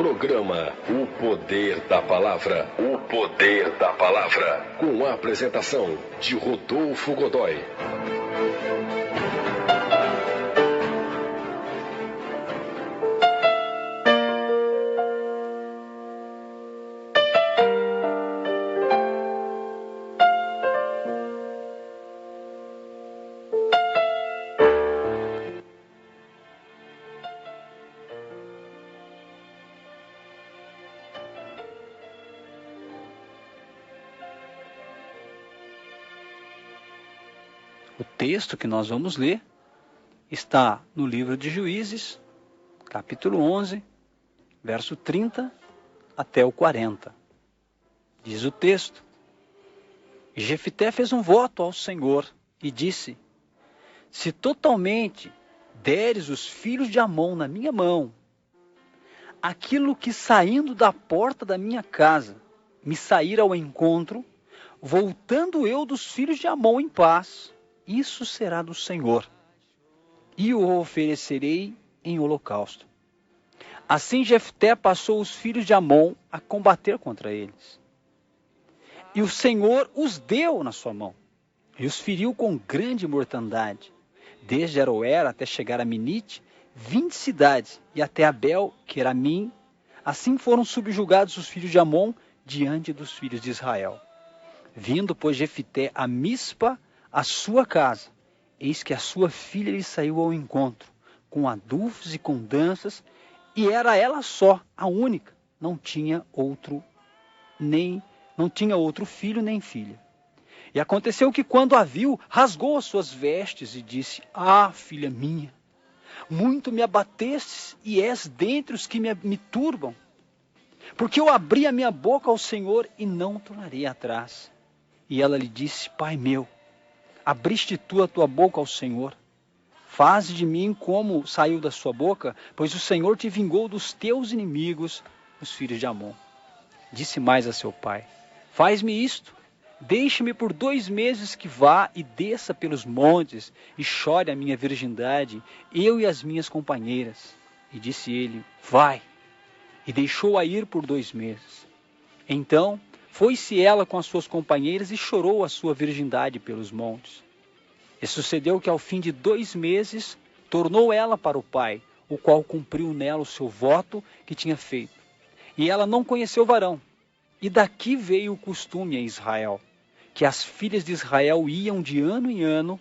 Programa O Poder da Palavra. O Poder da Palavra. Com a apresentação de Rodolfo Godoy. O texto que nós vamos ler está no livro de Juízes, capítulo 11, verso 30 até o 40. Diz o texto: E Jefté fez um voto ao Senhor e disse: Se totalmente deres os filhos de Amon na minha mão, aquilo que saindo da porta da minha casa me sair ao encontro, voltando eu dos filhos de Amon em paz, isso será do Senhor, e o oferecerei em holocausto. Assim Jefté passou os filhos de Amon a combater contra eles. E o Senhor os deu na sua mão, e os feriu com grande mortandade, desde Aroer até chegar a Minite, 20 cidades, e até Abel, Queramim. Assim foram subjugados os filhos de Amon diante dos filhos de Israel. Vindo, pois, Jefté a Mispa, a sua casa, eis que a sua filha lhe saiu ao encontro, com adufes e com danças, e era ela só, a única, não tinha outro filho nem filha. E aconteceu que quando a viu, rasgou as suas vestes e disse: Ah, filha minha, muito me abatestes e és dentre os que me turbam, porque eu abri a minha boca ao Senhor e não tornarei atrás. E ela lhe disse: Pai meu, abriste tu a tua boca ao Senhor, faze de mim como saiu da sua boca, pois o Senhor te vingou dos teus inimigos, os filhos de Amon. Disse mais a seu pai: Faz-me isto, deixe-me por 2 meses que vá e desça pelos montes e chore a minha virgindade, eu e as minhas companheiras. E disse ele: Vai. E deixou-a ir por 2 meses. Então foi-se ela com as suas companheiras e chorou a sua virgindade pelos montes. E sucedeu que ao fim de 2 meses tornou ela para o pai, o qual cumpriu nela o seu voto que tinha feito. E ela não conheceu varão. E daqui veio o costume em Israel, que as filhas de Israel iam de ano em ano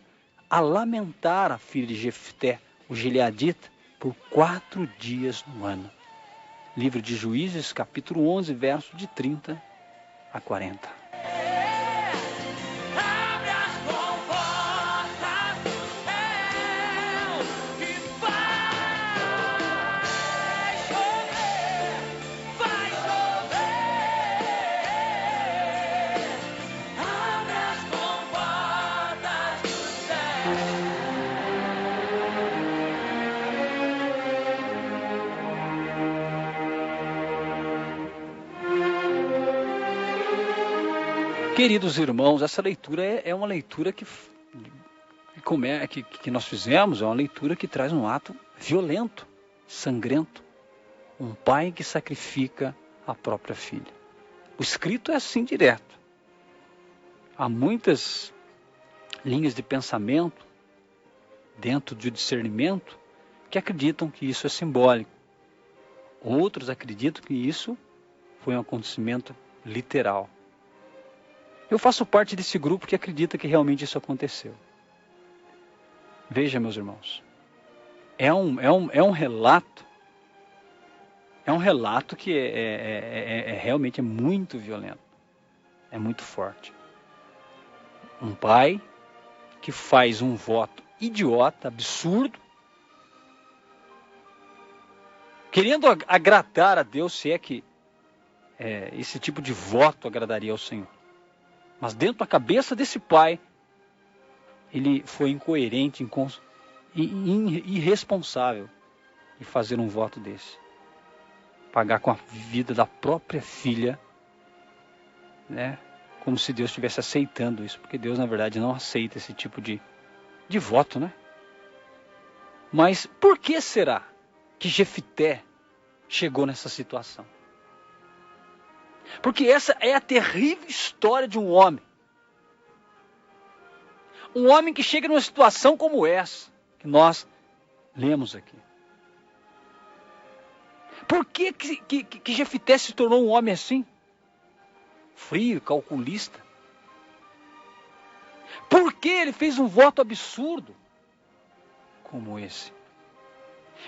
a lamentar a filha de Jefté, o gileadita, por 4 dias no ano. Livro de Juízes, capítulo 11, verso de 30 a 40. Queridos irmãos, essa leitura é uma leitura que nós fizemos, é uma leitura que traz um ato violento, sangrento. Um pai que sacrifica a própria filha. O escrito é assim direto. Há muitas linhas de pensamento dentro do discernimento que acreditam que isso é simbólico. Outros acreditam que isso foi um acontecimento literal. Eu faço parte desse grupo que acredita que realmente isso aconteceu. Veja, meus irmãos, é um relato que realmente muito violento, é muito forte. Um pai que faz um voto idiota, absurdo, querendo agradar a Deus, se é que esse tipo de voto agradaria ao Senhor. Mas dentro da cabeça desse pai, ele foi incoerente e irresponsável em fazer um voto desse. Pagar com a vida da própria filha, né? Como se Deus estivesse aceitando isso, porque Deus, na verdade, não aceita esse tipo de voto, né? Mas por que será que Jefté chegou nessa situação. Porque essa é a terrível história de um homem. Um homem que chega numa situação como essa, que nós lemos aqui. Por que Jefité se tornou um homem assim? Frio, calculista. Por que ele fez um voto absurdo como esse?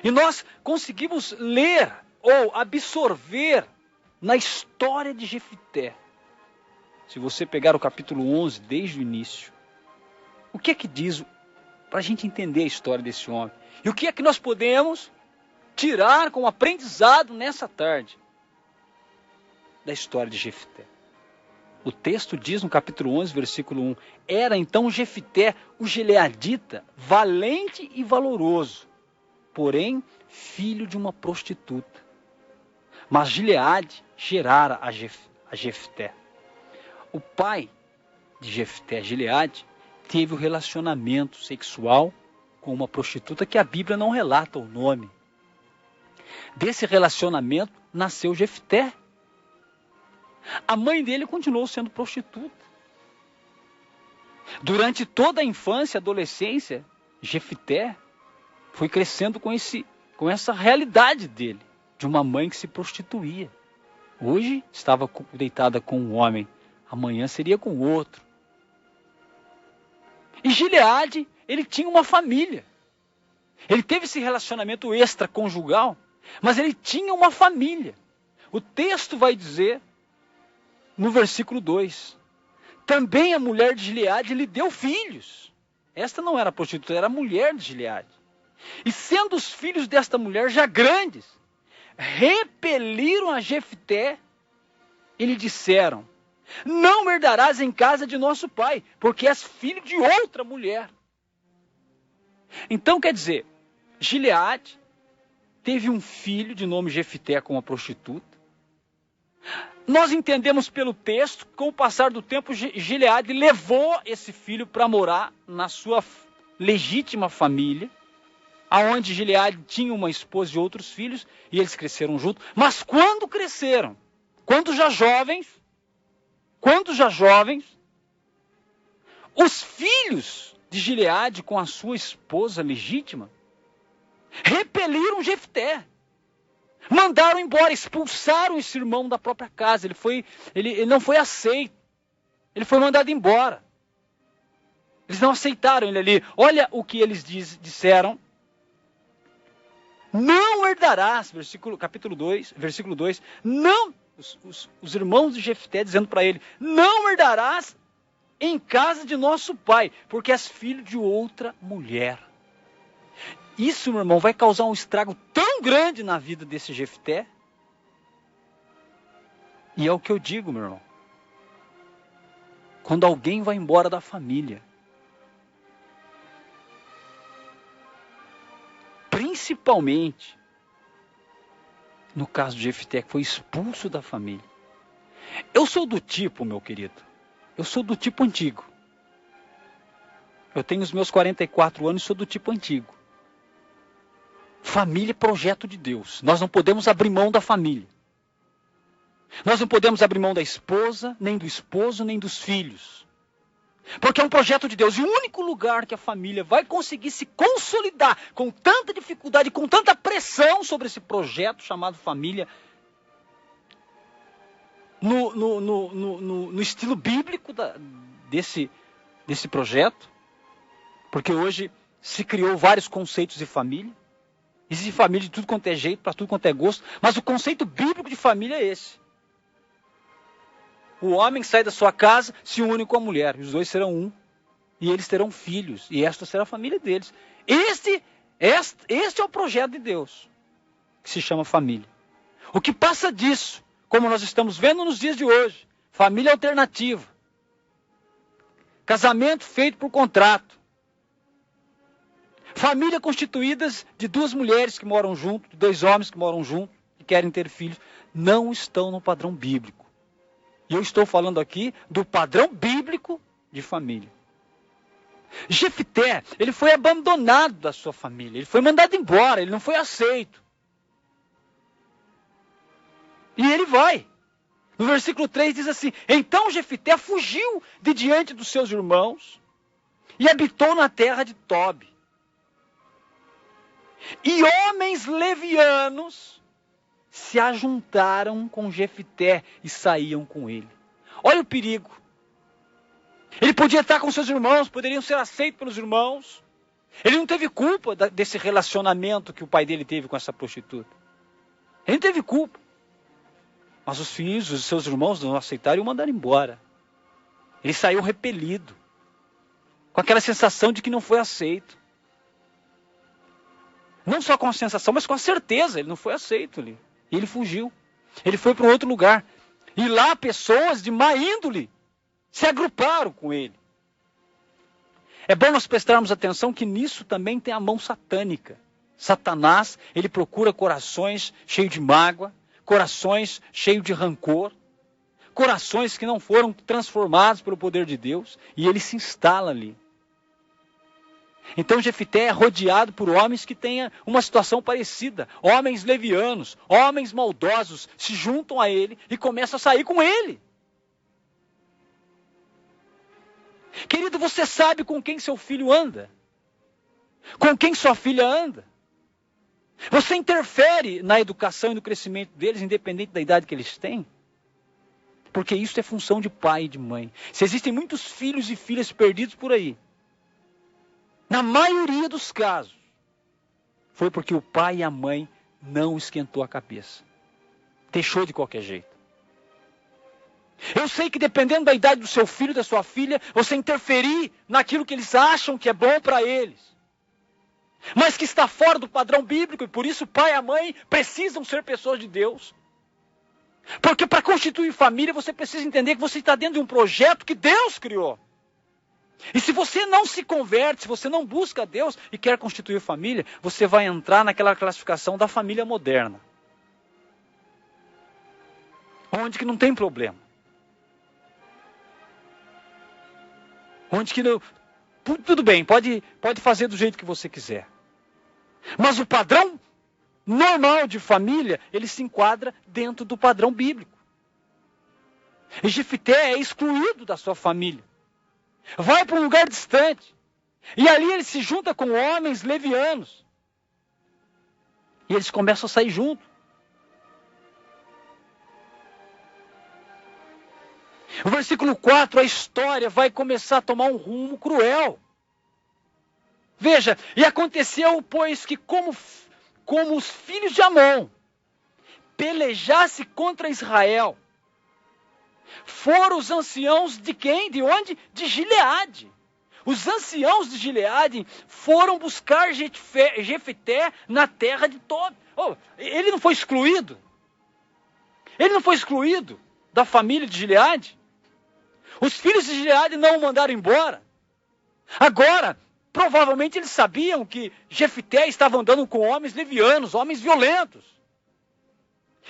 E nós conseguimos ler ou absorver na história de Jefité. Se você pegar o capítulo 11 desde o início, o que é que diz para a gente entender a história desse homem? E o que é que nós podemos tirar como aprendizado nessa tarde da história de Jefité? O texto diz no capítulo 11, versículo 1, era então Jefité, o gileadita, valente e valoroso, porém filho de uma prostituta. Mas Gileade gerara a Jefté. O pai de Jefté, Gileade, teve um relacionamento sexual com uma prostituta que a Bíblia não relata o nome. Desse relacionamento nasceu Jefté. A mãe dele continuou sendo prostituta. Durante toda a infância e adolescência, Jefité foi crescendo com essa realidade dele, de uma mãe que se prostituía. Hoje estava deitada com um homem, amanhã seria com outro. E Gileade, ele tinha uma família. Ele teve esse relacionamento extraconjugal, mas ele tinha uma família. O texto vai dizer, no versículo 2, também a mulher de Gileade lhe deu filhos. Esta não era prostituta, era a mulher de Gileade. E sendo os filhos desta mulher já grandes, repeliram a Jefté e lhe disseram, não herdarás em casa de nosso pai, porque és filho de outra mulher. Então quer dizer, Gileade teve um filho de nome Jefté com uma prostituta. Nós entendemos pelo texto que com o passar do tempo Gileade levou esse filho para morar na sua legítima família, aonde Gileade tinha uma esposa e outros filhos, e eles cresceram juntos. Mas quando cresceram, quando já jovens, os filhos de Gileade com a sua esposa legítima repeliram Jefté. Mandaram embora, expulsaram esse irmão da própria casa. Ele não foi aceito. Ele foi mandado embora. Eles não aceitaram ele ali. Olha o que eles disseram. Não herdarás, capítulo 2, versículo 2. Não, os irmãos de Jefté dizendo para ele, não herdarás em casa de nosso pai, porque és filho de outra mulher. Isso, meu irmão, vai causar um estrago tão grande na vida desse Jefté. E é o que eu digo, meu irmão. Quando alguém vai embora da família, principalmente no caso de Jefté, que foi expulso da família. Eu sou do tipo, meu querido, eu sou do tipo antigo. Eu tenho os meus 44 anos e sou do tipo antigo. Família é projeto de Deus. Nós não podemos abrir mão da família. Nós não podemos abrir mão da esposa, nem do esposo, nem dos filhos. Porque é um projeto de Deus. E o único lugar que a família vai conseguir se consolidar com tanta dificuldade, com tanta pressão sobre esse projeto chamado família, no estilo bíblico desse projeto, porque hoje se criou vários conceitos de família. Existe família de tudo quanto é jeito, para tudo quanto é gosto, mas o conceito bíblico de família é esse. O homem sai da sua casa, se une com a mulher, e os dois serão um, e eles terão filhos, e esta será a família deles. Este é o projeto de Deus, que se chama família. O que passa disso, como nós estamos vendo nos dias de hoje, família alternativa, casamento feito por contrato, família constituídas de duas mulheres que moram junto, de dois homens que moram junto e querem ter filhos, não estão no padrão bíblico. E eu estou falando aqui do padrão bíblico de família. Jefté, ele foi abandonado da sua família, ele foi mandado embora, ele não foi aceito. E ele vai. No versículo 3 diz assim: então Jefité fugiu de diante dos seus irmãos e habitou na terra de Tobi. E homens levianos se ajuntaram com Jefité e saíam com ele. Olha o perigo. Ele podia estar com seus irmãos, poderiam ser aceitos pelos irmãos. Ele não teve culpa desse relacionamento que o pai dele teve com essa prostituta. Ele não teve culpa. Mas os filhos, os seus irmãos não aceitaram e o mandaram embora. Ele saiu repelido, com aquela sensação de que não foi aceito. Não só com a sensação, mas com a certeza, ele não foi aceito ali. E ele fugiu. Ele foi para um outro lugar. E lá pessoas de má índole se agruparam com ele. É bom nós prestarmos atenção que nisso também tem a mão satânica. Satanás, ele procura corações cheios de mágoa, corações cheios de rancor, corações que não foram transformados pelo poder de Deus, e ele se instala ali. Então Jefité é rodeado por homens que tenham uma situação parecida. Homens levianos, homens maldosos, se juntam a ele e começam a sair com ele. Querido, você sabe com quem seu filho anda? Com quem sua filha anda? Você interfere na educação e no crescimento deles, independente da idade que eles têm? Porque isso é função de pai e de mãe. Se existem muitos filhos e filhas perdidos por aí, na maioria dos casos, foi porque o pai e a mãe não esquentou a cabeça. Deixou de qualquer jeito. Eu sei que dependendo da idade do seu filho, da sua filha, você interferir naquilo que eles acham que é bom para eles, mas que está fora do padrão bíblico, e por isso o pai e a mãe precisam ser pessoas de Deus. Porque para constituir família, você precisa entender que você está dentro de um projeto que Deus criou. E se você não se converte, se você não busca Deus e quer constituir família, você vai entrar naquela classificação da família moderna, onde que não tem problema. Onde que não... Tudo bem, pode fazer do jeito que você quiser. Mas o padrão normal de família, ele se enquadra dentro do padrão bíblico. E Jefité é excluído da sua família. Vai para um lugar distante. E ali ele se junta com homens levianos. E eles começam a sair juntos. No versículo 4, a história vai começar a tomar um rumo cruel. Veja, e aconteceu, pois, que como os filhos de Amon pelejasse contra Israel, foram os anciãos de quem? De onde? De Gileade. Os anciãos de Gileade foram buscar Jefité na terra de Tobi. Oh, ele não foi excluído? Ele não foi excluído da família de Gileade? Os filhos de Gileade não o mandaram embora. Agora, provavelmente eles sabiam que Jefité estava andando com homens levianos, homens violentos.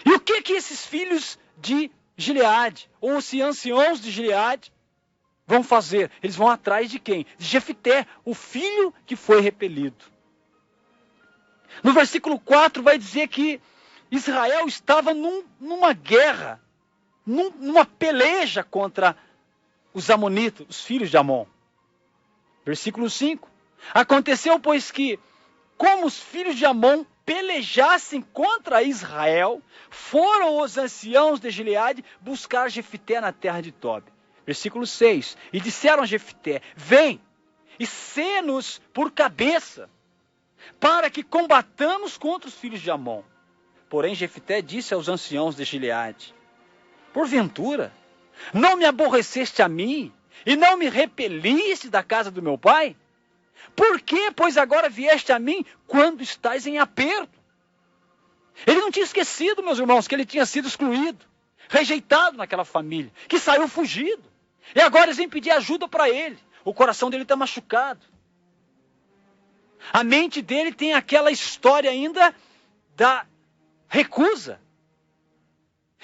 E o que esses filhos de Gileade, ou os anciãos de Gileade, vão fazer? Eles vão atrás de quem? De Jefité, o filho que foi repelido. No versículo 4 vai dizer que Israel estava numa guerra, numa peleja contra os amonitas, os filhos de Amon. Versículo 5. Aconteceu, pois, que, como os filhos de Amon pelejassem contra Israel, foram os anciãos de Gileade buscar Jefité na terra de Tobi. Versículo 6. E disseram a Jefité: vem, e sê-nos por cabeça, para que combatamos contra os filhos de Amon. Porém Jefité disse aos anciãos de Gileade: porventura, não me aborreceste a mim, e não me repeliste da casa do meu pai? Por que, pois, agora vieste a mim quando estás em aperto? Ele não tinha esquecido, meus irmãos, que ele tinha sido excluído, rejeitado naquela família, que saiu fugido. E agora eles vêm pedir ajuda para ele. O coração dele está machucado. A mente dele tem aquela história ainda da recusa.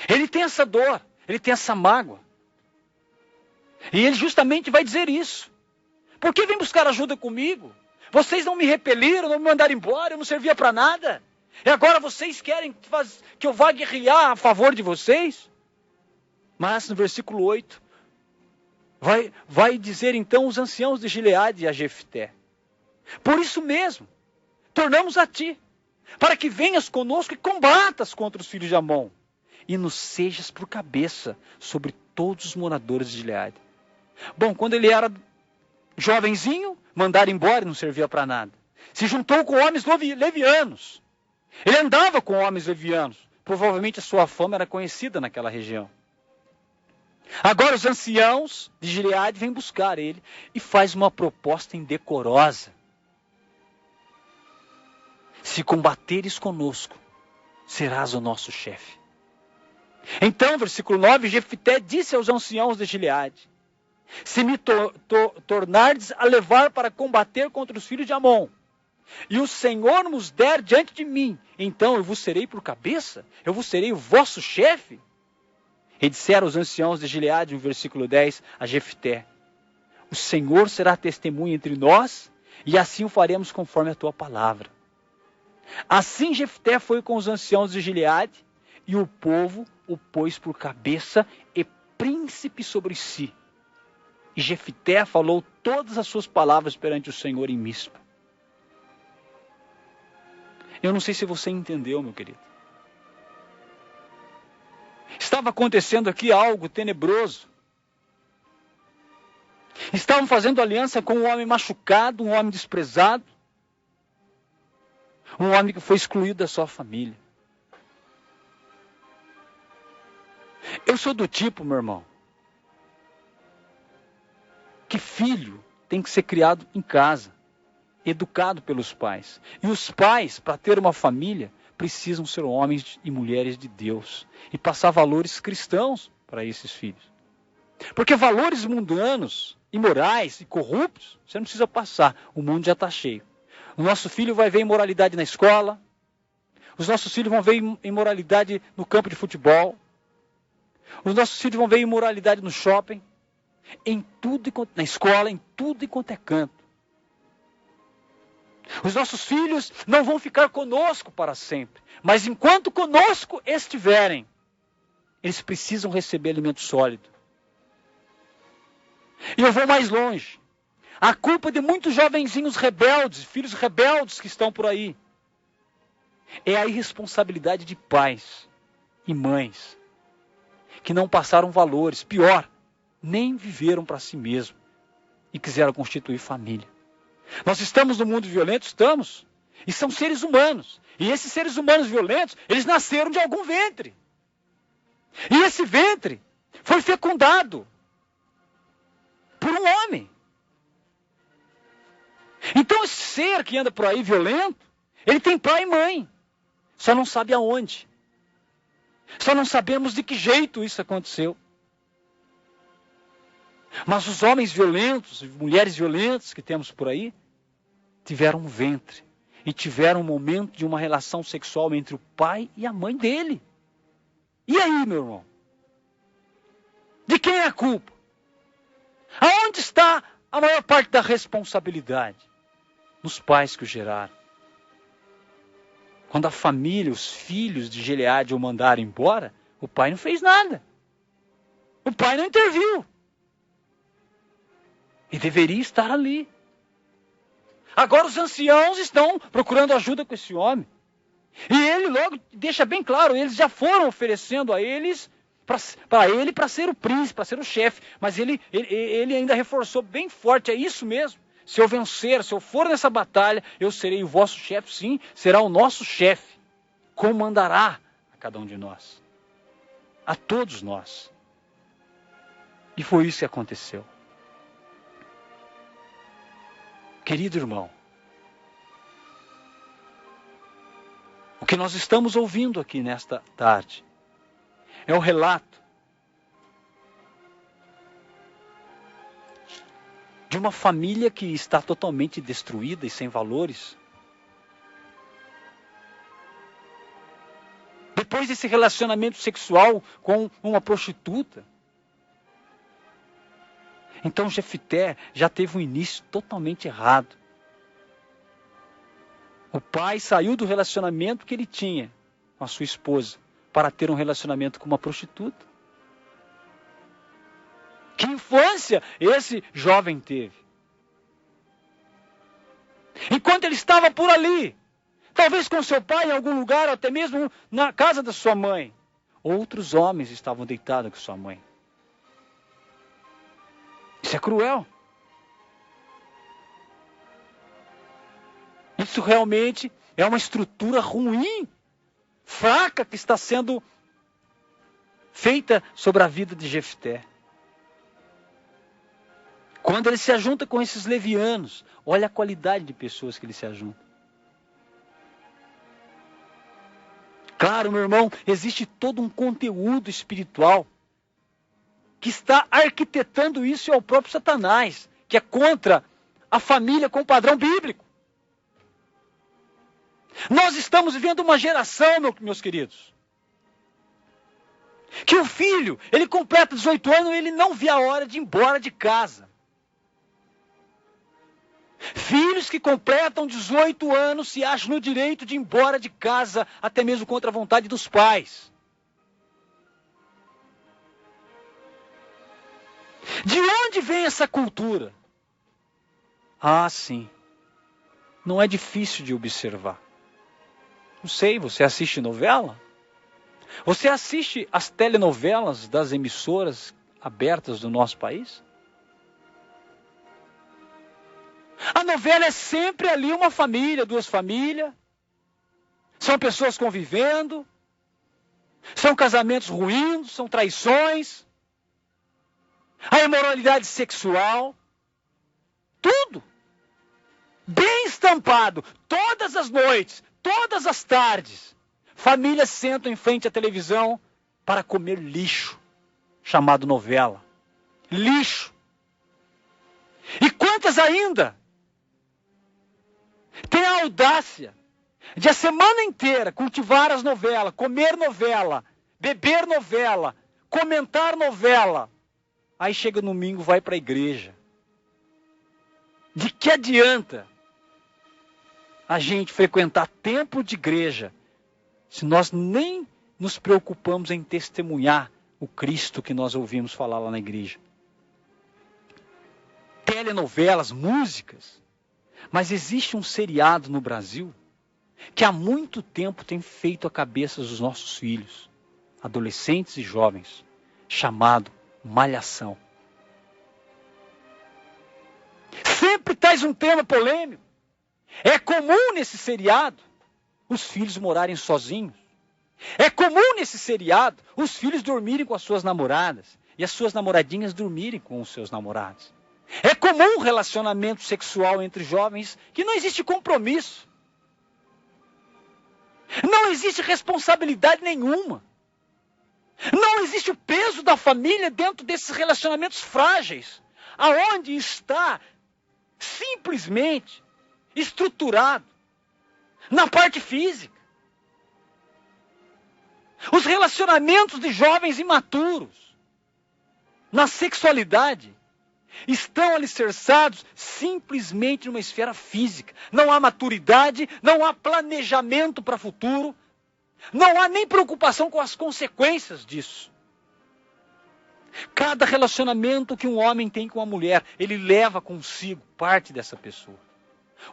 Ele tem essa dor, ele tem essa mágoa. E ele justamente vai dizer isso. Por que vem buscar ajuda comigo? Vocês não me repeliram, não me mandaram embora, eu não servia para nada. E agora vocês querem que eu vá guerrear a favor de vocês? Mas no versículo 8, vai dizer então os anciãos de Gileade a Jefté: por isso mesmo, tornamos a ti, para que venhas conosco e combatas contra os filhos de Amon, e nos sejas por cabeça sobre todos os moradores de Gileade. Bom, quando ele era jovenzinho, mandaram embora e não servia para nada. Se juntou com homens levianos. Ele andava com homens levianos. Provavelmente a sua fama era conhecida naquela região. Agora os anciãos de Gileade vêm buscar ele e faz uma proposta indecorosa. Se combateres conosco, serás o nosso chefe. Então, versículo 9, Jefté disse aos anciãos de Gileade: se me tornardes a levar para combater contra os filhos de Amon, e o Senhor nos der diante de mim, então eu vos serei por cabeça? Eu vos serei o vosso chefe? E disseram os anciãos de Gileade, no versículo 10, a Jefté: o Senhor será testemunha entre nós, e assim o faremos conforme a tua palavra. Assim Jefté foi com os anciãos de Gileade, e o povo o pôs por cabeça e príncipe sobre si. E Jefté falou todas as suas palavras perante o Senhor em Mispa. Eu não sei se você entendeu, meu querido. Estava acontecendo aqui algo tenebroso. Estavam fazendo aliança com um homem machucado, um homem desprezado, um homem que foi excluído da sua família. Eu sou do tipo, meu irmão, que filho tem que ser criado em casa, educado pelos pais. E os pais, para ter uma família, precisam ser homens e mulheres de Deus e passar valores cristãos para esses filhos. Porque valores mundanos, imorais e corruptos, você não precisa passar, o mundo já está cheio. O nosso filho vai ver imoralidade na escola, os nossos filhos vão ver imoralidade no campo de futebol, os nossos filhos vão ver imoralidade no shopping, em tudo na escola, em tudo e quanto é canto. Os nossos filhos não vão ficar conosco para sempre, mas enquanto conosco estiverem, eles precisam receber alimento sólido. E eu vou mais longe. A culpa de muitos jovenzinhos rebeldes, filhos rebeldes que estão por aí, é a irresponsabilidade de pais e mães que não passaram valores, pior, nem viveram para si mesmo e quiseram constituir família. Nós estamos no mundo violento? Estamos. E são seres humanos. E esses seres humanos violentos, eles nasceram de algum ventre. E esse ventre foi fecundado por um homem. Então esse ser que anda por aí violento, ele tem pai e mãe. Só não sabe aonde. Só não sabemos de que jeito isso aconteceu. Mas os homens violentos, mulheres violentas que temos por aí, tiveram um ventre. E tiveram um momento de uma relação sexual entre o pai e a mãe dele. E aí, meu irmão? De quem é a culpa? Aonde está a maior parte da responsabilidade? Nos pais que o geraram. Quando a família, os filhos de Gileade o mandaram embora, o pai não fez nada. O pai não interviu. E deveria estar ali. Agora os anciãos estão procurando ajuda com esse homem. E ele logo deixa bem claro, eles já foram oferecendo a eles, para ser o príncipe, para ser o chefe. Mas ele ainda reforçou bem forte, é isso mesmo. Se eu vencer, se eu for nessa batalha, eu serei o vosso chefe, sim, será o nosso chefe. Comandará a cada um de nós. A todos nós. E foi isso que aconteceu. Querido irmão, o que nós estamos ouvindo aqui nesta tarde é o relato de uma família que está totalmente destruída e sem valores. Depois desse relacionamento sexual com uma prostituta. Então Jefté já teve um início totalmente errado. O pai saiu do relacionamento que ele tinha com a sua esposa para ter um relacionamento com uma prostituta. Que infância esse jovem teve? Enquanto ele estava por ali, talvez com seu pai em algum lugar, ou até mesmo na casa da sua mãe, outros homens estavam deitados com sua mãe. Isso é cruel. Isso realmente é uma estrutura ruim, fraca, que está sendo feita sobre a vida de Jefté. Quando ele se ajunta com esses levianos, olha a qualidade de pessoas que ele se ajunta. Claro, meu irmão, existe todo um conteúdo espiritual que está arquitetando isso, é o próprio Satanás, que é contra a família com o padrão bíblico. Nós estamos vivendo uma geração, meus queridos, que o filho, ele completa 18 anos e ele não vê a hora de ir embora de casa. Filhos que completam 18 anos se acham no direito de ir embora de casa, até mesmo contra a vontade dos pais. De onde vem essa cultura? Ah, sim. Não é difícil de observar. Não sei, você assiste novela? Você assiste as telenovelas das emissoras abertas do nosso país? A novela é sempre ali uma família, duas famílias. São pessoas convivendo. São casamentos ruins, são traições. A imoralidade sexual. Tudo. Bem estampado. Todas as noites, todas as tardes. Famílias sentam em frente à televisão para comer lixo. Chamado novela. Lixo. E quantas ainda tem a audácia de a semana inteira cultivar as novelas, comer novela, beber novela, comentar novela. Aí chega no domingo, vai para a igreja. De que adianta a gente frequentar templo de igreja se nós nem nos preocupamos em testemunhar o Cristo que nós ouvimos falar lá na igreja? Telenovelas, músicas. Mas existe um seriado no Brasil que há muito tempo tem feito a cabeça dos nossos filhos, adolescentes e jovens, chamado Malhação. Sempre traz um tema polêmico. É comum nesse seriado os filhos morarem sozinhos. É comum nesse seriado os filhos dormirem com as suas namoradas e as suas namoradinhas dormirem com os seus namorados. É comum relacionamento sexual entre jovens que não existe compromisso. Não existe responsabilidade nenhuma. Não existe o peso da família dentro desses relacionamentos frágeis. Aonde está simplesmente estruturado na parte física. Os relacionamentos de jovens imaturos na sexualidade estão alicerçados simplesmente numa esfera física. Não há maturidade, não há planejamento para o futuro, não há nem preocupação com as consequências disso. Cada relacionamento que um homem tem com uma mulher, ele leva consigo parte dessa pessoa.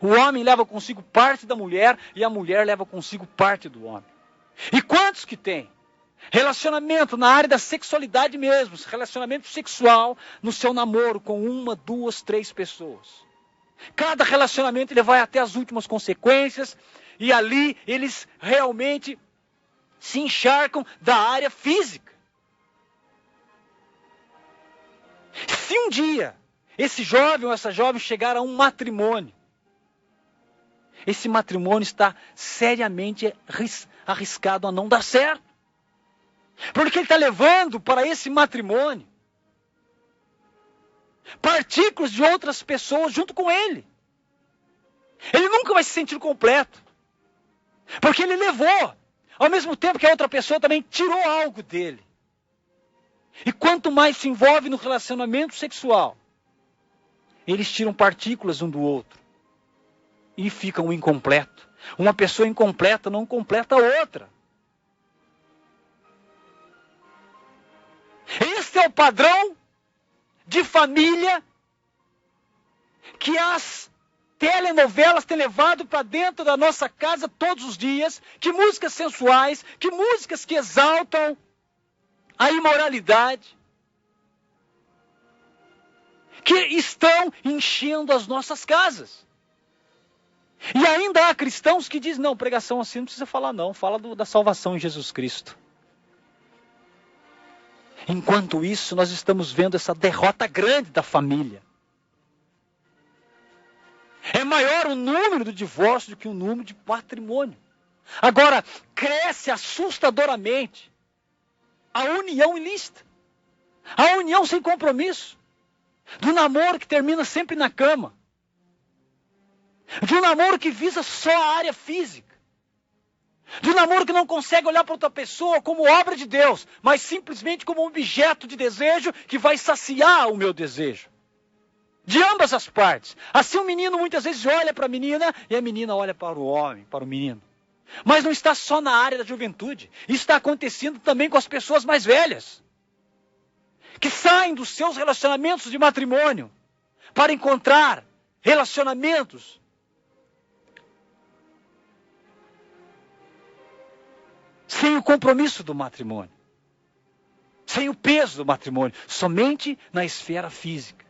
O homem leva consigo parte da mulher e a mulher leva consigo parte do homem. E quantos que tem? Relacionamento na área da sexualidade mesmo, relacionamento sexual no seu namoro com uma, duas, três pessoas. Cada relacionamento ele vai até as últimas consequências e ali eles realmente se encharcam da área física. Se um dia esse jovem ou essa jovem chegar a um matrimônio, esse matrimônio está seriamente arriscado a não dar certo. Porque ele está levando para esse matrimônio partículas de outras pessoas junto com ele. Ele nunca vai se sentir completo. Porque ele levou, ao mesmo tempo que a outra pessoa também tirou algo dele. E quanto mais se envolve no relacionamento sexual, eles tiram partículas um do outro. E ficam incompleto. Uma pessoa incompleta não completa a outra. Esse é o padrão de família que as telenovelas têm levado para dentro da nossa casa todos os dias. Que músicas sensuais, que músicas que exaltam a imoralidade, que estão enchendo as nossas casas. E ainda há cristãos que dizem, não, pregação assim não precisa falar não, fala da salvação em Jesus Cristo. Enquanto isso, nós estamos vendo essa derrota grande da família. É maior o número do divórcio do que o número de patrimônio. Agora, cresce assustadoramente a união ilícita, a união sem compromisso, do namoro que termina sempre na cama, de um namoro que visa só a área física, de um namoro que não consegue olhar para outra pessoa como obra de Deus, mas simplesmente como um objeto de desejo que vai saciar o meu desejo. De ambas as partes. Assim o menino muitas vezes olha para a menina e a menina olha para o homem, para o menino. Mas não está só na área da juventude. Isso está acontecendo também com as pessoas mais velhas, que saem dos seus relacionamentos de matrimônio para encontrar relacionamentos sem o compromisso do matrimônio, sem o peso do matrimônio, somente na esfera física.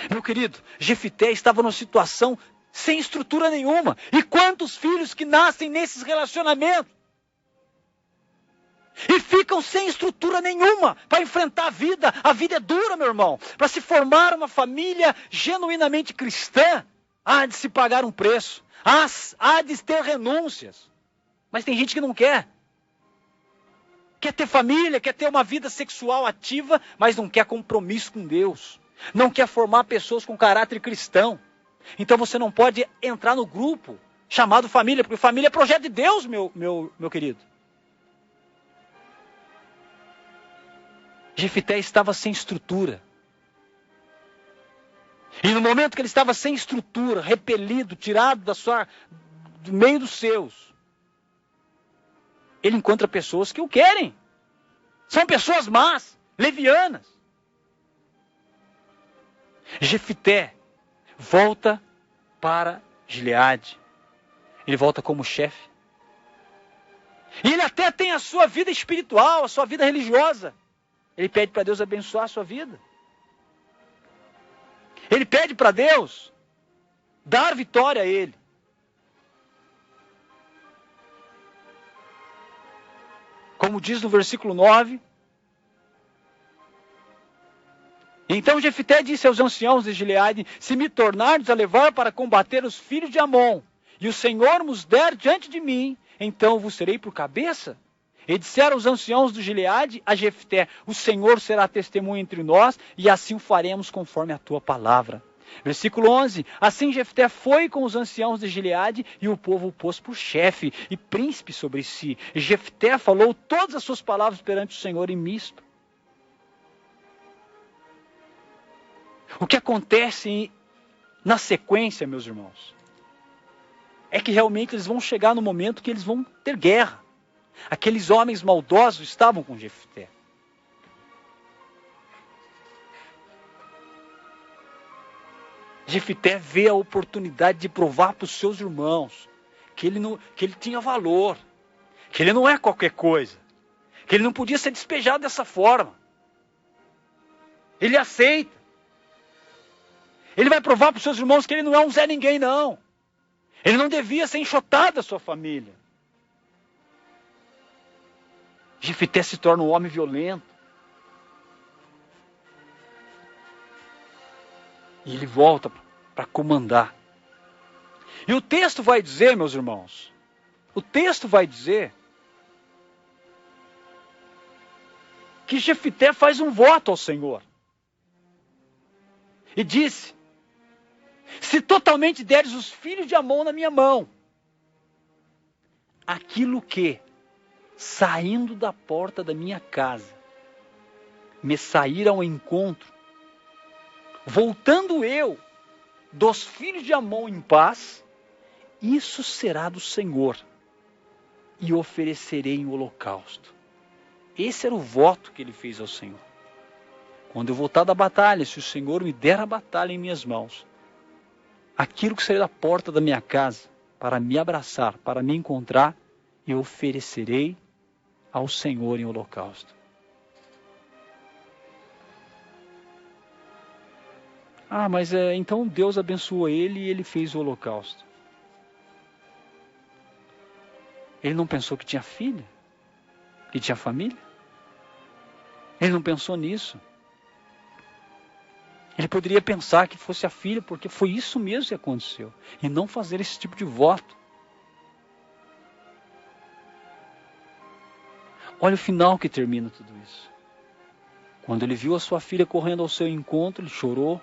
Meu querido, Jefité estava numa situação sem estrutura nenhuma. E quantos filhos que nascem nesses relacionamentos e ficam sem estrutura nenhuma para enfrentar a vida. A vida é dura, meu irmão. Para se formar uma família genuinamente cristã, há de se pagar um preço. Há de ter renúncias. Mas tem gente que não quer. Quer ter família, quer ter uma vida sexual ativa, mas não quer compromisso com Deus. Não quer formar pessoas com caráter cristão. Então você não pode entrar no grupo chamado família, porque família é projeto de Deus, meu querido. Jefité estava sem estrutura. E no momento que ele estava sem estrutura, repelido, tirado do meio dos seus, ele encontra pessoas que o querem. São pessoas más, levianas. Jefité volta para Gileade. Ele volta como chefe. E ele até tem a sua vida espiritual, a sua vida religiosa. Ele pede para Deus abençoar a sua vida. Ele pede para Deus dar vitória a ele. Como diz no versículo 9. Então Jefité disse aos anciãos de Gileade: se me tornardes a levar para combater os filhos de Amon, e o Senhor nos der diante de mim, então vos serei por cabeça? E disseram os anciãos de Gileade a Jefté: o Senhor será testemunha entre nós, e assim o faremos conforme a tua palavra. Versículo 11. Assim Jefté foi com os anciãos de Gileade, e o povo o pôs por chefe e príncipe sobre si. E Jefté falou todas as suas palavras perante o Senhor em Mispa. O que acontece na sequência, meus irmãos, é que realmente eles vão chegar no momento que eles vão ter guerra. Aqueles homens maldosos estavam com Jefté. Jefté vê a oportunidade de provar para os seus irmãos que ele tinha valor, que ele não é qualquer coisa, que ele não podia ser despejado dessa forma. Ele aceita. Ele vai provar para os seus irmãos que ele não é um Zé Ninguém, não. Ele não devia ser enxotado da sua família. Jefté se torna um homem violento. E ele volta para comandar. E o texto vai dizer, meus irmãos, o texto vai dizer que Jefté faz um voto ao Senhor. E disse: se totalmente deres os filhos de Amon na minha mão, aquilo que, saindo da porta da minha casa, me sair ao encontro, voltando eu dos filhos de Amon em paz, isso será do Senhor, e oferecerei em holocausto. Esse era o voto que ele fez ao Senhor. Quando eu voltar da batalha, se o Senhor me der a batalha em minhas mãos, aquilo que sair da porta da minha casa, para me abraçar, para me encontrar, eu oferecerei ao Senhor em holocausto. Ah, mas então Deus abençoou ele e ele fez o holocausto. Ele não pensou que tinha filha? Que tinha família? Ele não pensou nisso. Ele poderia pensar que fosse a filha, porque foi isso mesmo que aconteceu. E não fazer esse tipo de voto. Olha o final que termina tudo isso. Quando ele viu a sua filha correndo ao seu encontro, ele chorou.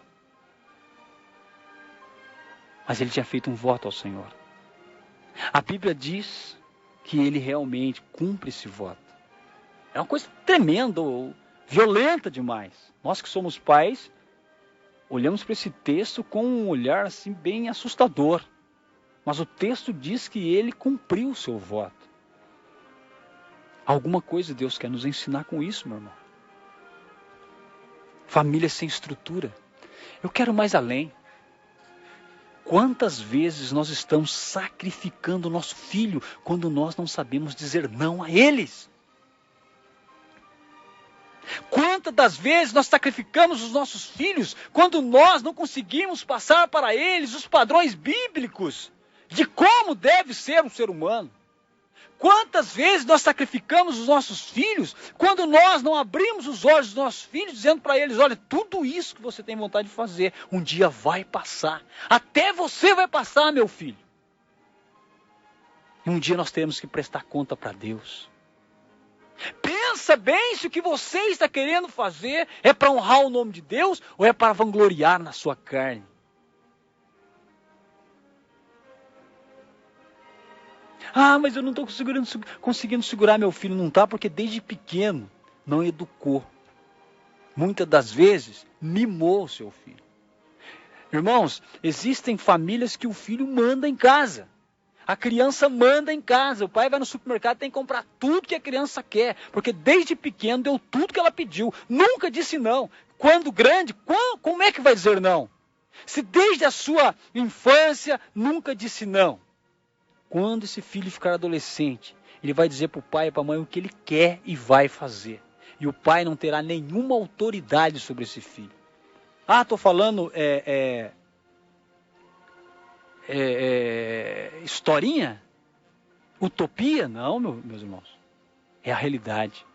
Mas ele tinha feito um voto ao Senhor. A Bíblia diz que ele realmente cumpre esse voto. É uma coisa tremenda, violenta demais. Nós que somos pais, olhamos para esse texto com um olhar assim bem assustador. Mas o texto diz que ele cumpriu o seu voto. Alguma coisa Deus quer nos ensinar com isso, meu irmão. Família sem estrutura. Eu quero mais além. Quantas vezes nós estamos sacrificando o nosso filho quando nós não sabemos dizer não a eles? Quantas das vezes nós sacrificamos os nossos filhos quando nós não conseguimos passar para eles os padrões bíblicos de como deve ser um ser humano? Quantas vezes nós sacrificamos os nossos filhos quando nós não abrimos os olhos dos nossos filhos dizendo para eles, olha, tudo isso que você tem vontade de fazer, um dia vai passar. Até você vai passar, meu filho. E um dia nós teremos que prestar conta para Deus. Pensa bem se o que você está querendo fazer é para honrar o nome de Deus ou é para vangloriar na sua carne. Ah, mas eu não estou conseguindo segurar meu filho. Não está, porque desde pequeno não educou. Muitas das vezes mimou o seu filho. Irmãos, existem famílias que o filho manda em casa. A criança manda em casa. O pai vai no supermercado e tem que comprar tudo que a criança quer. Porque desde pequeno deu tudo que ela pediu. Nunca disse não. Quando grande, como é que vai dizer não? Se desde a sua infância nunca disse não. Quando esse filho ficar adolescente, ele vai dizer para o pai e para a mãe o que ele quer e vai fazer. E o pai não terá nenhuma autoridade sobre esse filho. Ah, estou falando historinha? Utopia? Não, meus irmãos. É a realidade.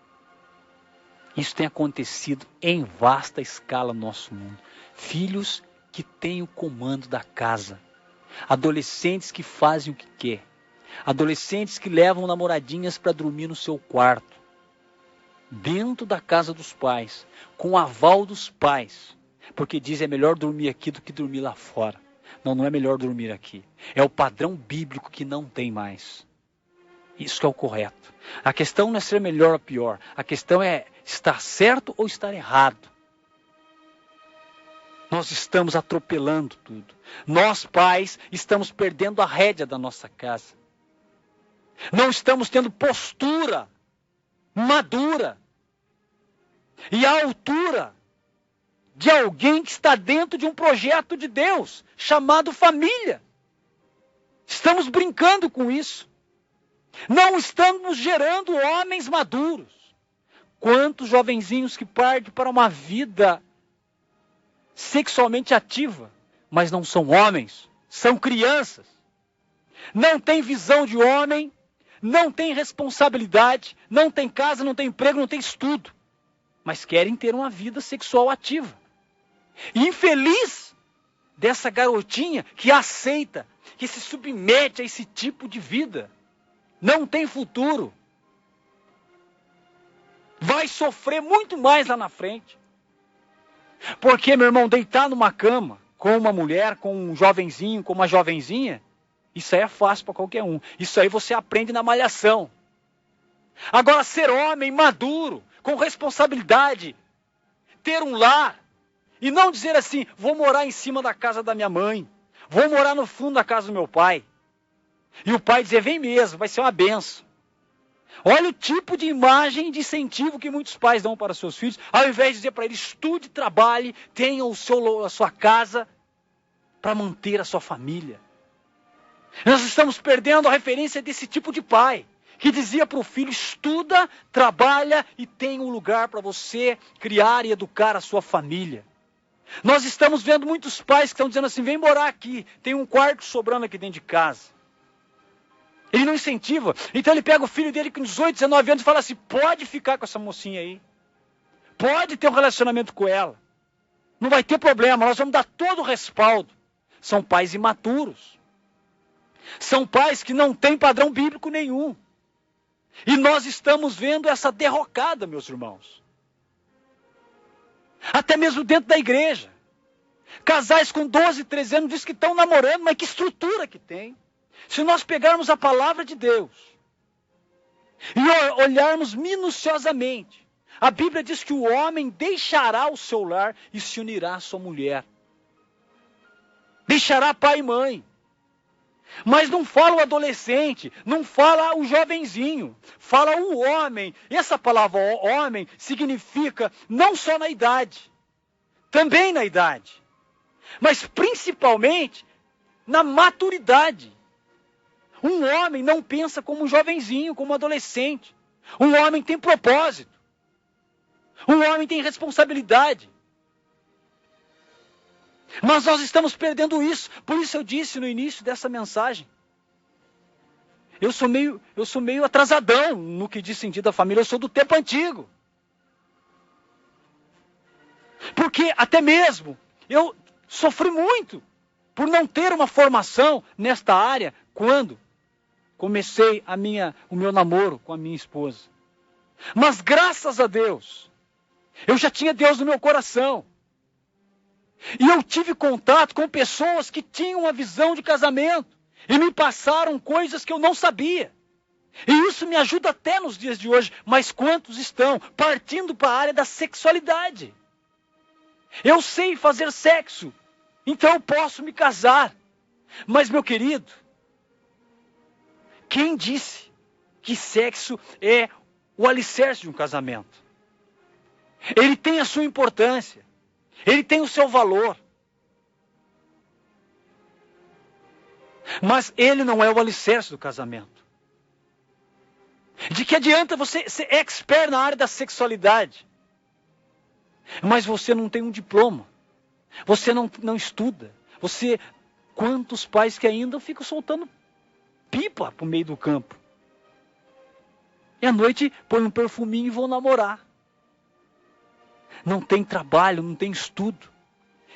Isso tem acontecido em vasta escala no nosso mundo. Filhos que têm o comando da casa. Adolescentes que fazem o que quer. Adolescentes que levam namoradinhas para dormir no seu quarto. Dentro da casa dos pais. Com o aval dos pais. Porque dizem é melhor dormir aqui do que dormir lá fora. Não, não é melhor dormir aqui. É o padrão bíblico que não tem mais. Isso que é o correto. A questão não é ser melhor ou pior. A questão é estar certo ou estar errado. Nós estamos atropelando tudo. Nós, pais, estamos perdendo a rédea da nossa casa. Não estamos tendo postura madura e à altura de alguém que está dentro de um projeto de Deus, chamado família. Estamos brincando com isso. Não estamos gerando homens maduros. Quantos jovenzinhos que partem para uma vida sexualmente ativa, mas não são homens, são crianças. Não tem visão de homem, não tem responsabilidade, não tem casa, não tem emprego, não tem estudo, mas querem ter uma vida sexual ativa. E infeliz dessa garotinha que aceita, que se submete a esse tipo de vida. Não tem futuro. Vai sofrer muito mais lá na frente. Porque, meu irmão, deitar numa cama com uma mulher, com um jovenzinho, com uma jovenzinha, isso aí é fácil para qualquer um. Isso aí você aprende na malhação. Agora, ser homem maduro, com responsabilidade, ter um lar, E não dizer assim, vou morar em cima da casa da minha mãe, vou morar no fundo da casa do meu pai. E o pai dizer, vem mesmo, vai ser uma benção. Olha o tipo de imagem de incentivo que muitos pais dão para seus filhos, ao invés de dizer para ele, estude, trabalhe, tenha a sua casa para manter a sua família. Nós estamos perdendo a referência desse tipo de pai, que dizia para o filho, estuda, trabalha e tem um lugar para você criar e educar a sua família. Nós estamos vendo muitos pais que estão dizendo assim, vem morar aqui, tem um quarto sobrando aqui dentro de casa. Ele não incentiva. Então ele pega o filho dele com 18, 19 anos e fala assim, pode ficar com essa mocinha aí. Pode ter um relacionamento com ela. Não vai ter problema, nós vamos dar todo o respaldo. São pais imaturos. São pais que não têm padrão bíblico nenhum. E nós estamos vendo essa derrocada, meus irmãos. Até mesmo dentro da igreja. Casais com 12, 13 anos dizem que estão namorando, mas que estrutura que tem. Se nós pegarmos a palavra de Deus e olharmos minuciosamente, a Bíblia diz que o homem deixará o seu lar e se unirá à sua mulher. Deixará pai e mãe. Mas não fala o adolescente, não fala o jovenzinho, fala o homem. E essa palavra homem significa não só na idade, também na idade, mas principalmente na maturidade. Um homem não pensa como um jovenzinho, como um adolescente. Um homem tem propósito. Um homem tem responsabilidade. Mas nós estamos perdendo isso. Por isso eu disse no início dessa mensagem. Eu sou meio atrasadão no que diz sentido da família. Eu sou do tempo antigo. Porque até mesmo eu sofri muito por não ter uma formação nesta área quando comecei o meu namoro com a minha esposa. Mas graças a Deus, eu já tinha Deus no meu coração. E eu tive contato com pessoas que tinham uma visão de casamento. E me passaram coisas que eu não sabia. E isso me ajuda até nos dias de hoje. Mas quantos estão partindo para a área da sexualidade? Eu sei fazer sexo, então eu posso me casar. Mas, meu querido, quem disse que sexo é o alicerce de um casamento? Ele tem a sua importância. Ele tem o seu valor. Mas ele não é o alicerce do casamento. De que adianta você ser expert na área da sexualidade, mas você não tem um diploma? Você não estuda? Quantos pais que ainda ficam soltando pipa pro meio do campo? E à noite põe um perfuminho e vão namorar. Não tem trabalho, não tem estudo.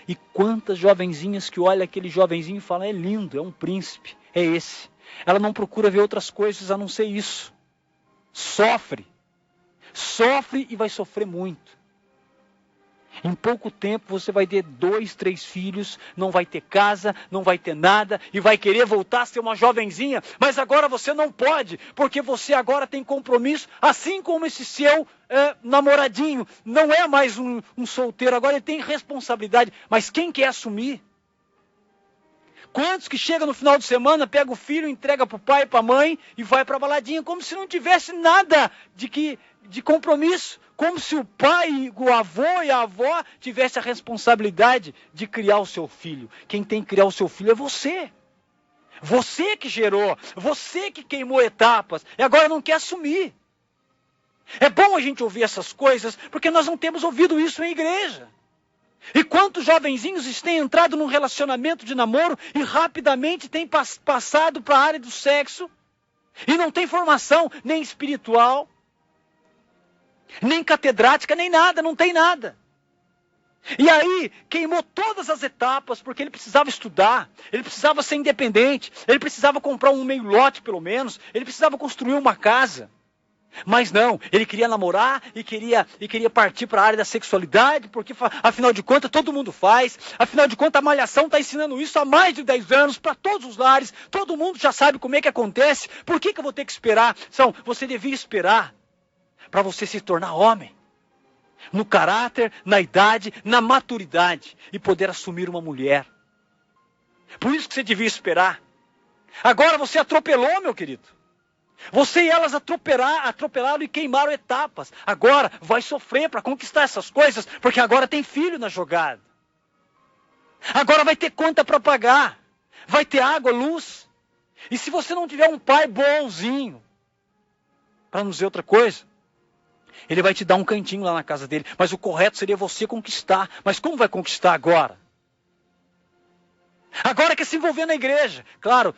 E quantas jovenzinhas que olham aquele jovenzinho e falam, é lindo, é um príncipe, é esse. Ela não procura ver outras coisas a não ser isso. Sofre e vai sofrer muito. Em pouco tempo você vai ter 2, 3 filhos, não vai ter casa, não vai ter nada, e vai querer voltar a ser uma jovenzinha, mas agora você não pode, porque você agora tem compromisso, assim como esse seu namoradinho, não é mais um solteiro, agora ele tem responsabilidade, mas quem quer assumir? Quantos que chegam no final de semana, pega o filho, entrega para o pai e para a mãe, e vai para a baladinha, como se não tivesse nada de compromisso, como se o pai, o avô e a avó tivessem a responsabilidade de criar o seu filho. Quem tem que criar o seu filho é você. Você que gerou, você que queimou etapas, e agora não quer assumir. É bom a gente ouvir essas coisas, porque nós não temos ouvido isso em igreja. E quantos jovenzinhos têm entrado num relacionamento de namoro e rapidamente têm passado para a área do sexo, e não tem formação nem espiritual, nem catedrática, nem nada, não tem nada. E aí queimou todas as etapas, porque ele precisava estudar, ele precisava ser independente, ele precisava comprar um meio lote pelo menos, ele precisava construir uma casa. Mas não, ele queria namorar e queria partir para a área da sexualidade, porque afinal de contas todo mundo faz, afinal de contas a Malhação está ensinando isso há mais de 10 anos para todos os lares, todo mundo já sabe como é que acontece, por que eu vou ter que esperar? Você devia esperar para você se tornar homem, no caráter, na idade, na maturidade, e poder assumir uma mulher. Por isso que você devia esperar. Agora você atropelou, meu querido. Você e elas atropelaram e queimaram etapas. Agora vai sofrer para conquistar essas coisas, porque agora tem filho na jogada. Agora vai ter conta para pagar. Vai ter água, luz. E se você não tiver um pai bonzinho, para não dizer outra coisa, ele vai te dar um cantinho lá na casa dele. Mas o correto seria você conquistar. Mas como vai conquistar agora? Agora quer se envolver na igreja. Claro,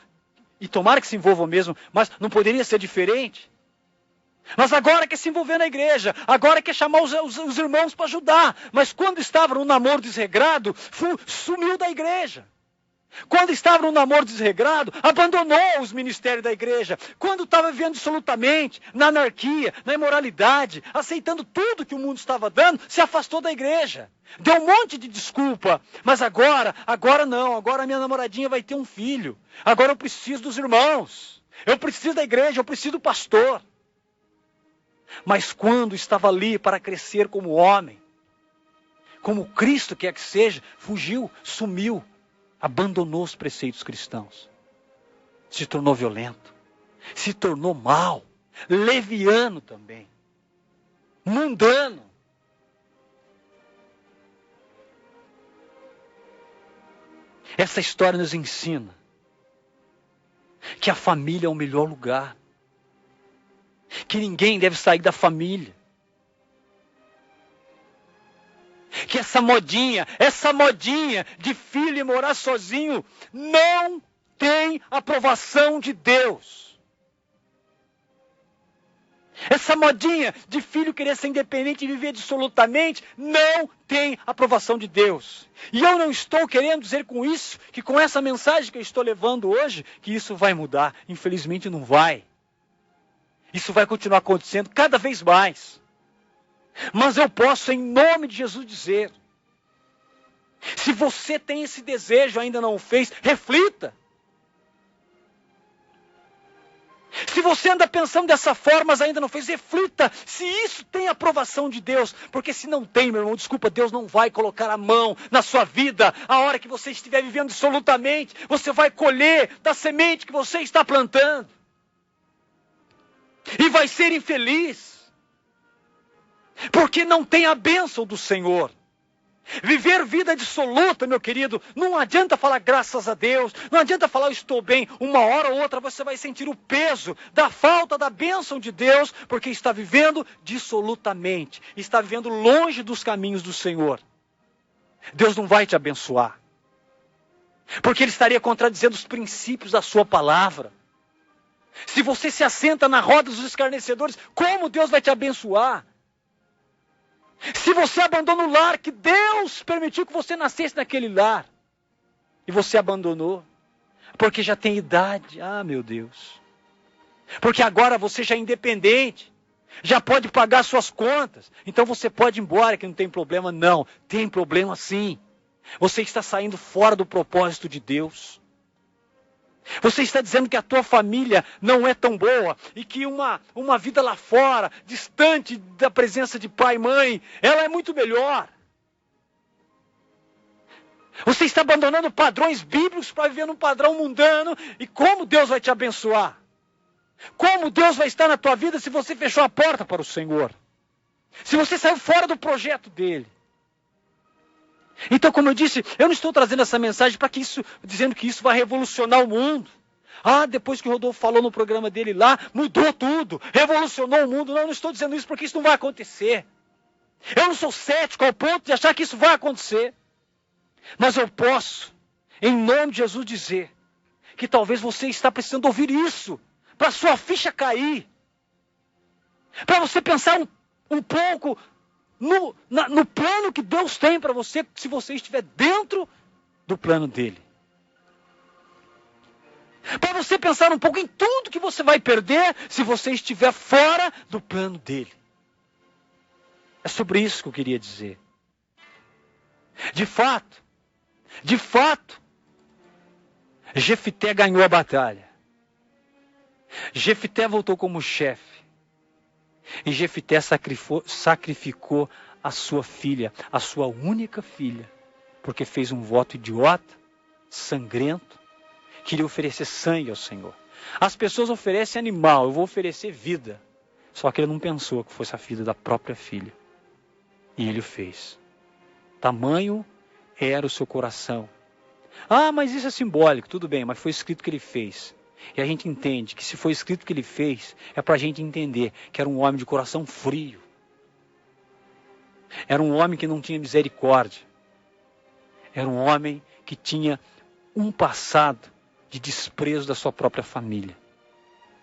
e tomara que se envolva mesmo, mas não poderia ser diferente. Mas agora quer se envolver na igreja. Agora quer chamar os irmãos para ajudar. Mas quando estava no namoro desregrado, sumiu da igreja. Quando estava no namoro desregrado, abandonou os ministérios da igreja. Quando estava vivendo dissolutamente, na anarquia, na imoralidade, aceitando tudo que o mundo estava dando, se afastou da igreja. Deu um monte de desculpa. Mas agora não. Agora minha namoradinha vai ter um filho. Agora eu preciso dos irmãos. Eu preciso da igreja, eu preciso do pastor. Mas quando estava ali para crescer como homem, como Cristo quer que seja, fugiu, sumiu. Abandonou os preceitos cristãos. Se tornou violento. Se tornou mau. Leviano também. Mundano. Essa história nos ensina que a família é o melhor lugar. Que ninguém deve sair da família. Que essa modinha de filho e morar sozinho não tem aprovação de Deus. Essa modinha de filho querer ser independente e viver dissolutamente não tem aprovação de Deus. E eu não estou querendo dizer com isso, que com essa mensagem que eu estou levando hoje, que isso vai mudar. Infelizmente não vai. Isso vai continuar acontecendo cada vez mais. Mas eu posso, em nome de Jesus, dizer: se você tem esse desejo e ainda não o fez, reflita. Se você anda pensando dessa forma, mas ainda não fez, reflita se isso tem aprovação de Deus. Porque se não tem, meu irmão, desculpa, Deus não vai colocar a mão na sua vida. A hora que você estiver vivendo absolutamente, você vai colher da semente que você está plantando. E vai ser infeliz. Porque não tem a bênção do Senhor. Viver vida dissoluta, meu querido, não adianta falar graças a Deus, não adianta falar eu estou bem. Uma hora ou outra você vai sentir o peso da falta da bênção de Deus, porque está vivendo dissolutamente, está vivendo longe dos caminhos do Senhor. Deus não vai te abençoar, porque Ele estaria contradizendo os princípios da sua palavra. Se você se assenta na roda dos escarnecedores, como Deus vai te abençoar? Se você abandona o lar que Deus permitiu que você nascesse naquele lar, e você abandonou, porque já tem idade, meu Deus, porque agora você já é independente, já pode pagar suas contas, então você pode ir embora, que não tem problema. Não, tem problema sim. Você está saindo fora do propósito de Deus. Você está dizendo que a tua família não é tão boa e que uma vida lá fora, distante da presença de pai e mãe, ela é muito melhor. Você está abandonando padrões bíblicos para viver num padrão mundano. E como Deus vai te abençoar? Como Deus vai estar na tua vida se você fechou a porta para o Senhor? Se você saiu fora do projeto dele? Então, como eu disse, eu não estou trazendo essa mensagem dizendo que isso vai revolucionar o mundo. Depois que o Rodolfo falou no programa dele lá, mudou tudo, revolucionou o mundo. Não estou dizendo isso porque isso não vai acontecer. Eu não sou cético ao ponto de achar que isso vai acontecer. Mas eu posso, em nome de Jesus, dizer que talvez você está precisando ouvir isso, para a sua ficha cair. Para você pensar um pouco no plano que Deus tem para você, se você estiver dentro do plano dele. Para você pensar um pouco em tudo que você vai perder, se você estiver fora do plano dele. É sobre isso que eu queria dizer. De fato, Jefité ganhou a batalha. Jefité voltou como chefe. E Jefité sacrificou a sua filha, a sua única filha, porque fez um voto idiota, sangrento, queria oferecer sangue ao Senhor. As pessoas oferecem animal, eu vou oferecer vida. Só que ele não pensou que fosse a vida da própria filha. E ele o fez. Tamanho era o seu coração. Ah, mas isso é simbólico, tudo bem, mas foi escrito que ele fez. E a gente entende que se foi escrito que ele fez, é para a gente entender que era um homem de coração frio. Era um homem que não tinha misericórdia. Era um homem que tinha um passado de desprezo da sua própria família.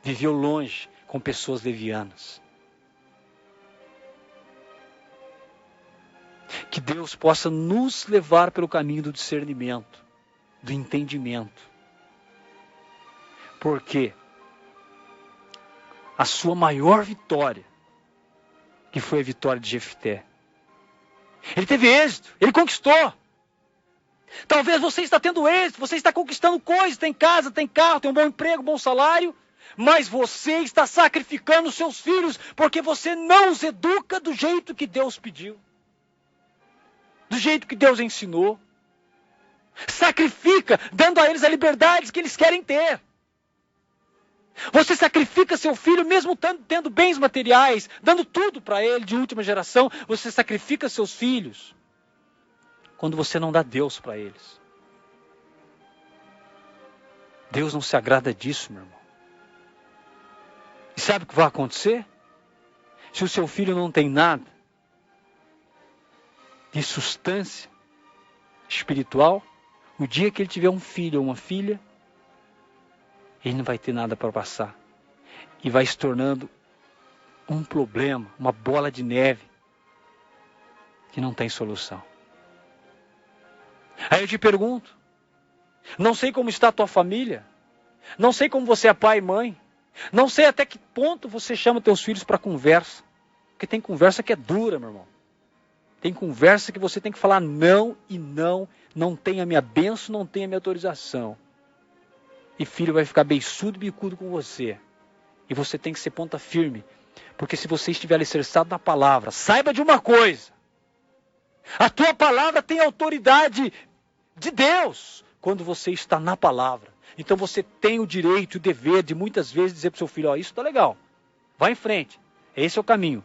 Viveu longe com pessoas levianas. Que Deus possa nos levar pelo caminho do discernimento, do entendimento. Porque a sua maior vitória, que foi a vitória de Jefté, ele teve êxito, ele conquistou. Talvez você está tendo êxito, você está conquistando coisas, tem casa, tem carro, tem um bom emprego, um bom salário, mas você está sacrificando os seus filhos, porque você não os educa do jeito que Deus pediu, do jeito que Deus ensinou. Sacrifica, dando a eles a liberdade que eles querem ter. Você sacrifica seu filho, mesmo tendo bens materiais, dando tudo para ele de última geração. Você sacrifica seus filhos quando você não dá Deus para eles. Deus não se agrada disso, meu irmão. E sabe o que vai acontecer? Se o seu filho não tem nada de substância espiritual, o dia que ele tiver um filho ou uma filha, ele não vai ter nada para passar. E vai se tornando um problema, uma bola de neve, que não tem solução. Aí eu te pergunto, não sei como está a tua família, não sei como você é pai e mãe, não sei até que ponto você chama teus filhos para conversa, porque tem conversa que é dura, meu irmão. Tem conversa que você tem que falar não e não tem a minha bênção, não tem a minha autorização. E filho vai ficar beiçudo e bicudo com você. E você tem que ser ponta firme, porque se você estiver alicerçado na palavra, saiba de uma coisa: a tua palavra tem autoridade de Deus quando você está na palavra. Então você tem o direito e o dever de muitas vezes dizer para o seu filho: ó, isso está legal, vai em frente, esse é o caminho.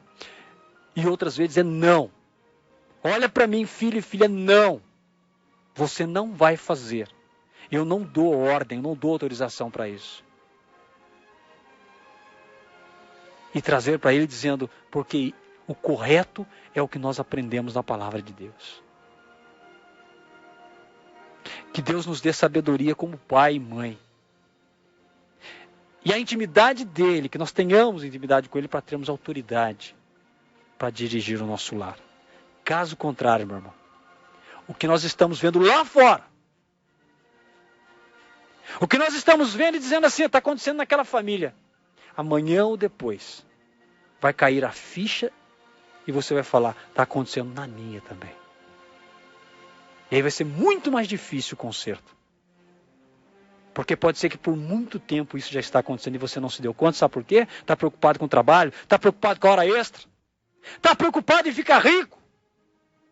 E outras vezes é não. Olha para mim, filho e filha, não. Você não vai fazer. Eu não dou ordem, não dou autorização para isso. E trazer para ele dizendo, porque o correto é o que nós aprendemos na palavra de Deus. Que Deus nos dê sabedoria como pai e mãe. E a intimidade dele, que nós tenhamos intimidade com ele para termos autoridade para dirigir o nosso lar. Caso contrário, meu irmão, o que nós estamos vendo lá fora, o que nós estamos vendo e dizendo assim, está acontecendo naquela família, amanhã ou depois, vai cair a ficha e você vai falar, está acontecendo na minha também. E aí vai ser muito mais difícil o conserto. Porque pode ser que por muito tempo isso já está acontecendo e você não se deu conta, sabe por quê? Está preocupado com o trabalho, está preocupado com a hora extra, está preocupado em ficar rico,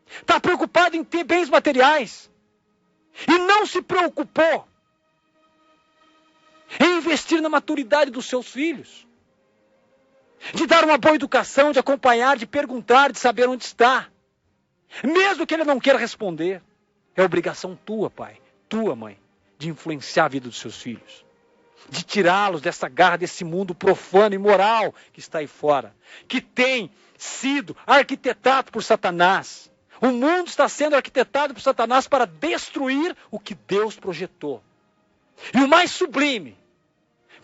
está preocupado em ter bens materiais e não se preocupou em investir na maturidade dos seus filhos, de dar uma boa educação, de acompanhar, de perguntar, de saber onde está, mesmo que ele não queira responder. É obrigação tua, pai, tua, mãe, de influenciar a vida dos seus filhos, de tirá-los dessa garra, desse mundo profano e imoral que está aí fora, que tem sido arquitetado por Satanás. O mundo está sendo arquitetado por Satanás para destruir o que Deus projetou. E o mais sublime,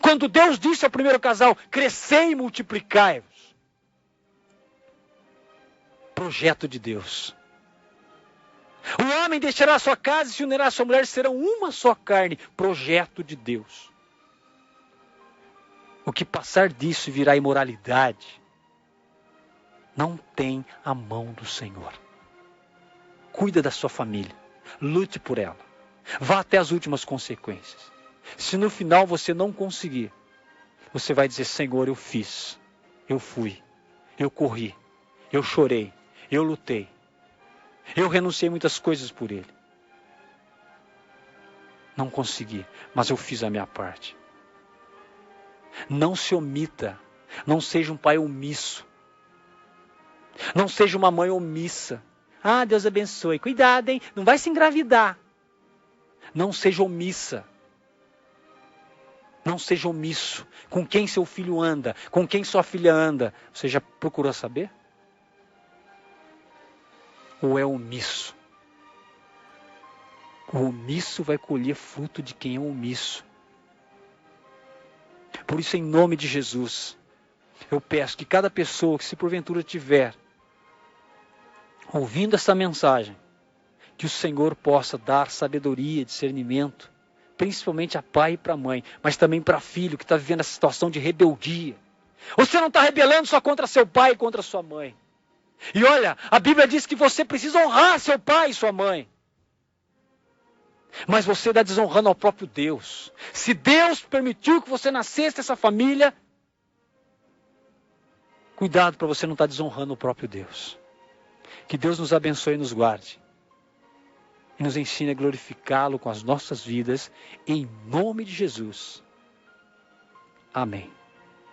quando Deus disse ao primeiro casal, crescei e multiplicai-vos. Projeto de Deus. O homem deixará a sua casa e se unirá à sua mulher, serão uma só carne. Projeto de Deus. O que passar disso virá imoralidade, não tem a mão do Senhor. Cuida da sua família, lute por ela, vá até as últimas consequências. Se no final você não conseguir, você vai dizer, Senhor, eu fiz, eu fui, eu corri, eu chorei, Eu lutei. Eu renunciei muitas coisas por ele. Não consegui, mas eu fiz a minha parte. Não se omita. Não seja um pai omisso. Não seja uma mãe omissa. Ah, Deus abençoe. Cuidado, hein? Não vai se engravidar. Não seja omissa. Não seja omisso. Com quem seu filho anda, com quem sua filha anda. Você já procurou saber? Ou é omisso? O omisso vai colher fruto de quem é omisso. Por isso, em nome de Jesus, eu peço que cada pessoa que se porventura tiver ouvindo essa mensagem, que o Senhor possa dar sabedoria, discernimento, principalmente a pai e para a mãe, mas também para filho que está vivendo essa situação de rebeldia. Você não está rebelando só contra seu pai e contra sua mãe. E olha, a Bíblia diz que você precisa honrar seu pai e sua mãe. Mas você está desonrando ao próprio Deus. Se Deus permitiu que você nascesse nessa família, cuidado para você não estar desonrando o próprio Deus. Que Deus nos abençoe e nos guarde. E nos ensine a glorificá-lo com as nossas vidas, em nome de Jesus. Amém.